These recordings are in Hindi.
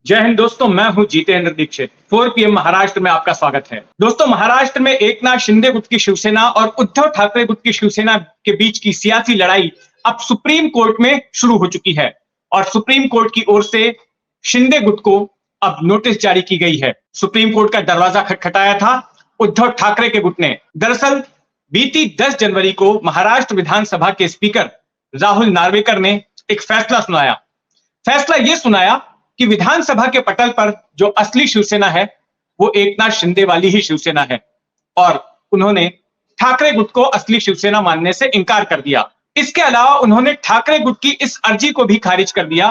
जय हिंद दोस्तों, मैं हूं जितेंद्र दीक्षित। 4 PM महाराष्ट्र में आपका स्वागत है। दोस्तों, महाराष्ट्र में एकनाथ शिंदे गुट की शिवसेना और उद्धव ठाकरे गुट की शिवसेना के बीच की सियासी लड़ाई अब सुप्रीम कोर्ट में शुरू हो चुकी है और सुप्रीम कोर्ट की ओर से शिंदे गुट को अब नोटिस जारी की गई है। सुप्रीम कोर्ट का दरवाजा खटखटाया था उद्धव ठाकरे के गुट ने। दरअसल बीती 10 जनवरी को महाराष्ट्र विधानसभा के स्पीकर राहुल नार्वेकर ने एक फैसला सुनाया। फैसला यह सुनाया कि विधानसभा के पटल पर जो असली शिवसेना है वो एकनाथ शिंदे वाली ही शिवसेना है और उन्होंने ठाकरे गुट को असली शिवसेना मानने से इनकार कर दिया। इसके अलावा उन्होंने ठाकरे गुट की इस अर्जी को भी खारिज कर दिया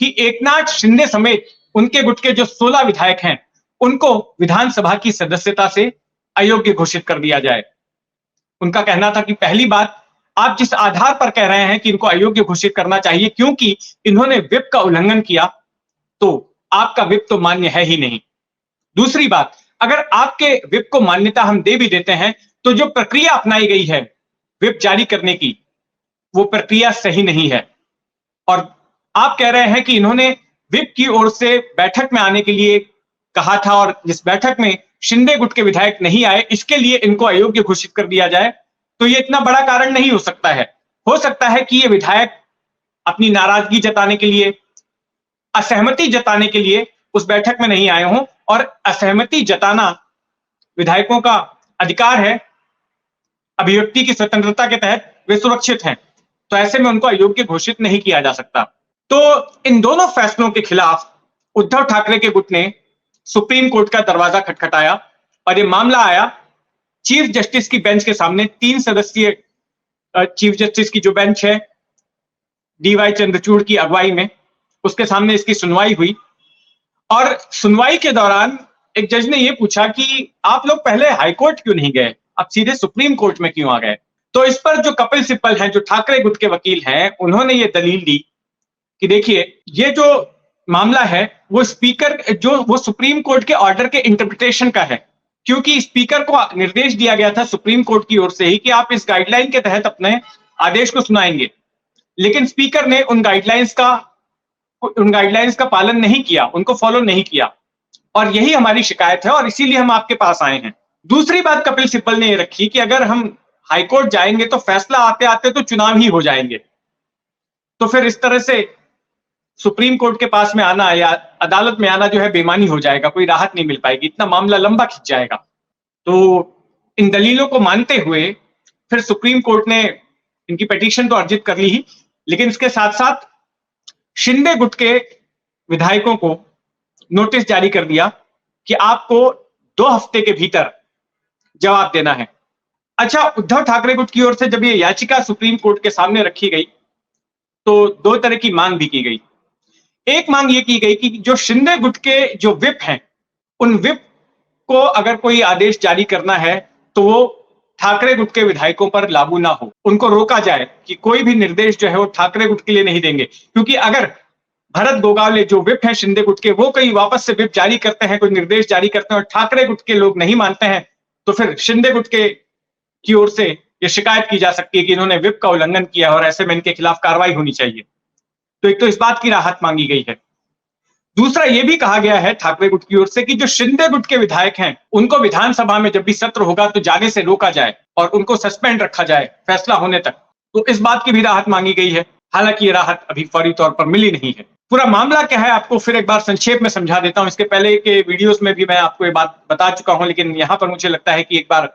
कि एकनाथ शिंदे समेत उनके गुट के जो 16 विधायक हैं उनको विधानसभा की सदस्यता से अयोग्य घोषित कर दिया जाए। उनका कहना था कि पहली बात, आप जिस आधार पर कह रहे हैं कि इनको अयोग्य घोषित करना चाहिए क्योंकि इन्होंने व्हिप का उल्लंघन किया, तो आपका व्हिप तो मान्य है ही नहीं। दूसरी बात, अगर आपके व्हिप को मान्यता हम दे भी देते हैं तो जो प्रक्रिया अपनाई गई है व्हिप जारी करने की, वो प्रक्रिया सही नहीं है। और आप कह रहे हैं कि इन्होंने व्हिप की ओर से बैठक में आने के लिए कहा था और जिस बैठक में शिंदे गुट के विधायक नहीं आए, इसके लिए इनको अयोग्य घोषित कर दिया जाए, तो ये इतना बड़ा कारण नहीं हो सकता है। हो सकता है कि ये विधायक अपनी नाराजगी जताने के लिए, असहमति जताने के लिए उस बैठक में नहीं आए हों और असहमति जताना विधायकों का अधिकार है। अभिव्यक्ति की स्वतंत्रता के तहत वे सुरक्षित हैं, तो ऐसे में उनको अयोग्य घोषित नहीं किया जा सकता। तो इन दोनों फैसलों के खिलाफ उद्धव ठाकरे के गुट ने सुप्रीम कोर्ट का दरवाजा खटखटाया और यह मामला आया चीफ जस्टिस की बेंच के सामने। 3 सदस्यीय चीफ जस्टिस की जो बेंच है DY चंद्रचूड़ की अगुवाई में, उसके सामने इसकी सुनवाई हुई और सुनवाई के दौरान एक जज ने यह पूछा कि आप लोग पहले हाईकोर्ट क्यों नहीं गए, आप सीधे सुप्रीम कोर्ट में क्यों आ गए। तो इस पर जो कपिल सिब्बल हैं, जो ठाकरे गुट के वकील हैं, उन्होंने ये दलील दी कि देखिए, ये जो मामला है वो सुप्रीम कोर्ट के ऑर्डर के इंटरप्रिटेशन का है, क्योंकि स्पीकर को निर्देश दिया गया था सुप्रीम कोर्ट की ओर से ही कि आप इस गाइडलाइन के तहत अपने आदेश को सुनाएंगे, लेकिन स्पीकर ने उन गाइडलाइंस का पालन नहीं किया, उनको फॉलो नहीं किया और यही हमारी शिकायत है और इसीलिए हम आपके पास आए हैं। दूसरी बात कपिल सिब्बल ने ये रखी कि अगर हम हाईकोर्ट जाएंगे तो फैसला आते आते तो चुनाव ही हो जाएंगे, तो फिर इस तरह से सुप्रीम कोर्ट के पास में आना या अदालत में आना जो है बेमानी हो जाएगा, कोई राहत नहीं मिल पाएगी, इतना मामला लंबा खिंच जाएगा। तो इन दलीलों को मानते हुए फिर सुप्रीम कोर्ट ने इनकी पिटीशन तो अर्जित कर ली ही, लेकिन इसके साथ साथ शिंदे गुट के विधायकों को नोटिस जारी कर दिया कि आपको 2 हफ्ते के भीतर जवाब देना है। अच्छा, उद्धव ठाकरे गुट की ओर से जब ये याचिका सुप्रीम कोर्ट के सामने रखी गई तो 2 तरह की मांग भी की गई। एक मांग ये की गई कि जो शिंदे गुट के जो व्हिप हैं, उन व्हिप को अगर कोई आदेश जारी करना है तो वो ठाकरे गुट के विधायकों पर लागू ना हो, उनको रोका जाए कि कोई भी निर्देश जो है वो ठाकरे गुट के लिए नहीं देंगे, क्योंकि अगर भरत गोगावले जो व्हिप हैं शिंदे गुट के, वो कहीं वापस से व्हिप जारी करते हैं, कोई निर्देश जारी करते हैं और ठाकरे गुट के लोग नहीं मानते हैं, तो फिर शिंदे गुट के की ओर से यह शिकायत की जा सकती है कि इन्होंने व्हिप का उल्लंघन किया है और ऐसे में इनके खिलाफ कार्रवाई होनी चाहिए। तो एक तो इस बात की राहत मांगी गई है। दूसरा यह भी कहा गया है ठाकरे गुट की ओर से कि जो शिंदे गुट के विधायक हैं उनको विधानसभा में जब भी सत्र होगा तो जाने से रोका जाए और उनको सस्पेंड रखा जाए फैसला होने तक। तो इस बात की भी राहत मांगी गई है, हालांकि ये राहत अभी फौरी तौर पर मिली नहीं है। पूरा मामला क्या है आपको फिर एक बार संक्षेप में समझा देता हूं। इसके पहले के वीडियोस में भी मैं आपको ये बात बता चुका हूं, लेकिन यहां पर मुझे लगता है कि एक बार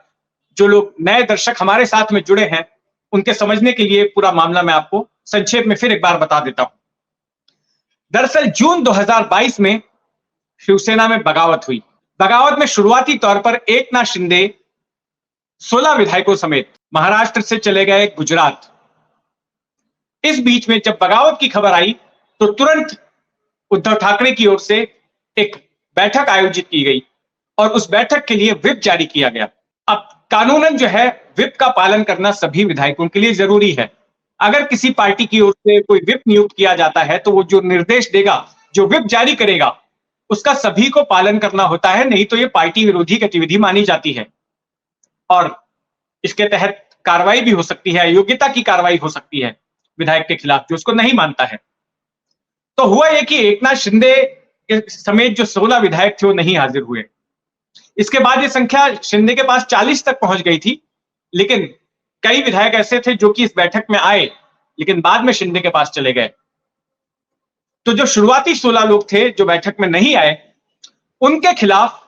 जो लोग नए दर्शक हमारे साथ में जुड़े हैं उनके समझने के लिए पूरा मामला मैं आपको संक्षेप में फिर एक बार बता देता हूं। दरअसल जून 2022 में शिवसेना में बगावत हुई। बगावत में शुरुआती तौर पर एकनाथ शिंदे 16 विधायकों समेत महाराष्ट्र से चले गए गुजरात। इस बीच में जब बगावत की खबर आई तो तुरंत उद्धव ठाकरे की ओर से एक बैठक आयोजित की गई और उस बैठक के लिए व्हिप जारी किया गया। अब कानूनन जो है व्हिप का पालन करना सभी विधायकों के लिए जरूरी है। अगर किसी पार्टी की ओर से कोई व्हिप नियुक्त किया जाता है तो वो जो निर्देश देगा, जो व्हिप जारी करेगा, उसका सभी को पालन करना होता है, नहीं तो ये पार्टी विरोधी गतिविधि मानी जाती है और इसके तहत कार्रवाई भी हो सकती है, अयोग्यता की कार्रवाई हो सकती है विधायक के खिलाफ जो उसको नहीं मानता है। तो हुआ यह कि एकनाथ शिंदे के समेत जो 16 विधायक थे वो नहीं हाजिर हुए। इसके बाद ये संख्या शिंदे के पास 40 तक पहुंच गई थी, लेकिन कई विधायक ऐसे थे जो कि इस बैठक में आए लेकिन बाद में शिंदे के पास चले गए। तो जो शुरुआती 16 लोग थे जो बैठक में नहीं आए, उनके खिलाफ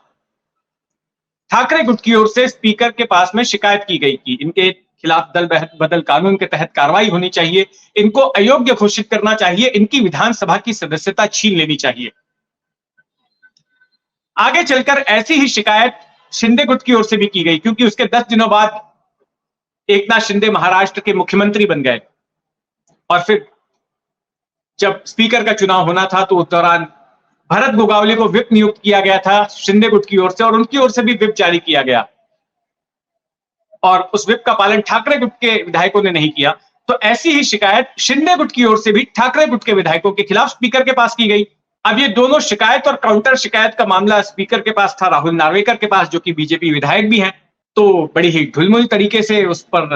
ठाकरे गुट की ओर से स्पीकर के पास में शिकायत की गई कि इनके खिलाफ दल बदल कानून के तहत कार्रवाई होनी चाहिए, इनको अयोग्य घोषित करना चाहिए, इनकी विधानसभा की सदस्यता छीन लेनी चाहिए। आगे चलकर ऐसी ही शिकायत शिंदे गुट की ओर से भी की गई, क्योंकि उसके 10 दिनों बाद एकनाथ शिंदे महाराष्ट्र के मुख्यमंत्री बन गए और फिर जब स्पीकर का चुनाव होना था तो उस दौरान भरत गोगावले को विप नियुक्त किया गया था शिंदे गुट की ओर से, और उनकी ओर से भी विप जारी किया गया और उस विप का पालन ठाकरे गुट के विधायकों ने नहीं किया। तो ऐसी ही शिकायत शिंदे गुट की ओर से भी ठाकरे गुट के विधायकों के खिलाफ स्पीकर के पास की गई। अब ये दोनों शिकायत और काउंटर शिकायत का मामला स्पीकर के पास था, राहुल नार्वेकर के पास, जो कि बीजेपी विधायक भी हैं। तो बड़ी ही ढुलमुल तरीके से उस पर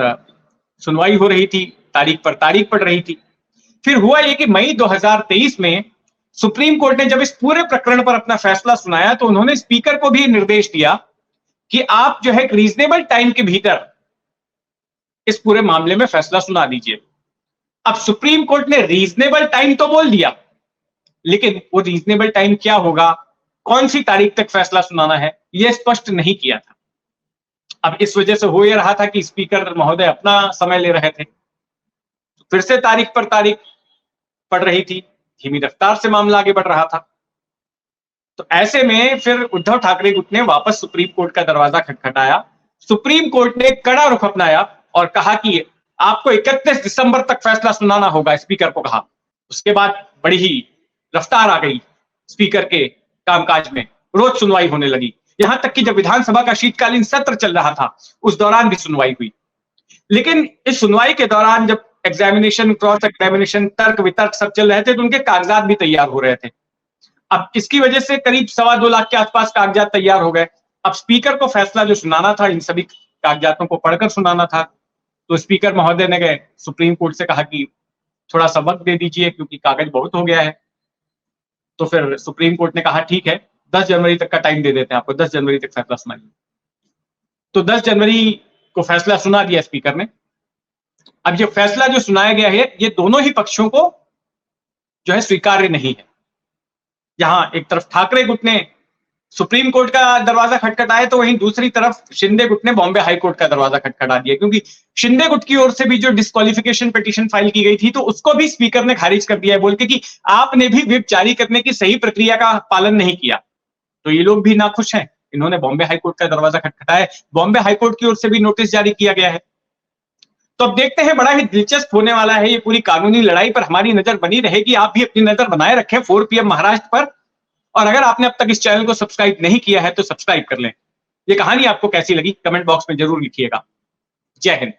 सुनवाई हो रही थी, तारीख पर तारीख पड़ रही थी। फिर हुआ ये कि मई 2023 में सुप्रीम कोर्ट ने जब इस पूरे प्रकरण पर अपना फैसला सुनाया तो उन्होंने स्पीकर को भी निर्देश दिया कि आप जो है एक रीजनेबल टाइम के भीतर इस पूरे मामले में फैसला सुना दीजिए। अब सुप्रीम कोर्ट ने रीजनेबल टाइम तो बोल दिया, लेकिन वो रीजनेबल टाइम क्या होगा, कौन सी तारीख तक फैसला सुनाना है, यह स्पष्ट नहीं किया था। अब इस वजह से हो यह रहा था कि स्पीकर महोदय अपना समय ले रहे थे, फिर से तारीख पर तारीख पड़ रही थी, धीमी रफ्तार से मामला आगे बढ़ रहा था। तो ऐसे में फिर उद्धव ठाकरे गुट ने वापस सुप्रीम कोर्ट का दरवाजा खटखटाया। सुप्रीम कोर्ट ने कड़ा रुख अपनाया और कहा कि आपको 31 दिसंबर तक फैसला सुनाना होगा, स्पीकर को कहा। उसके बाद बड़ी ही रफ्तार आ गई स्पीकर के कामकाज में, रोज सुनवाई होने लगी। यहां तक कि जब विधानसभा का शीतकालीन सत्र चल रहा था उस दौरान भी सुनवाई हुई। लेकिन इस सुनवाई के दौरान जब एग्जामिनेशन, क्रॉस एग्जामिनेशन, तर्क वितर्क सब चल रहे थे तो उनके कागजात भी तैयार हो रहे थे। अब इसकी वजह से करीब 2.25 लाख के आसपास कागजात तैयार हो गए। अब स्पीकर को फैसला जो सुनाना था, इन सभी कागजातों को पढ़कर सुनाना था। तो स्पीकर महोदय ने गए सुप्रीम कोर्ट से कहा कि थोड़ा सा वक्त दे दीजिए क्योंकि कागज बहुत हो गया है। तो फिर सुप्रीम कोर्ट ने कहा ठीक है, 10 जनवरी तक का टाइम दे देते हैं आपको, 10 जनवरी तक फैसला सुनाइए। तो 10 जनवरी को फैसला सुना दिया स्पीकर ने। अब ये फैसला जो सुनाया गया है ये दोनों ही पक्षों को जो है स्वीकार्य नहीं है। जहां एक तरफ ठाकरे गुट ने सुप्रीम कोर्ट का दरवाजा खटखटाया तो वहीं दूसरी तरफ शिंदे गुट ने बॉम्बे हाई कोर्ट का दरवाजा खटखटा दिया, क्योंकि शिंदे गुट की ओर से भी जो डिस्क्वालिफिकेशन पिटीशन फाइल की गई थी तो उसको भी स्पीकर ने खारिज कर दिया है, बोल के कि आपने भी व्हिप जारी करने की सही प्रक्रिया का पालन नहीं किया। तो ये लोग भी नाखुश हैं, इन्होंने बॉम्बे हाई कोर्ट का दरवाजा खटखटाया। बॉम्बे हाई कोर्ट की ओर से भी नोटिस जारी किया गया है। तो अब देखते हैं, बड़ा ही दिलचस्प होने वाला है ये पूरी कानूनी लड़ाई पर। हमारी नजर बनी रहेगी, आप भी अपनी नजर बनाए रखें 4 PM महाराष्ट्र पर। और अगर आपने अब तक इस चैनल को सब्सक्राइब नहीं किया है तो सब्सक्राइब कर लें। ये कहानी आपको कैसी लगी कमेंट बॉक्स में जरूर लिखिएगा। जय हिंद।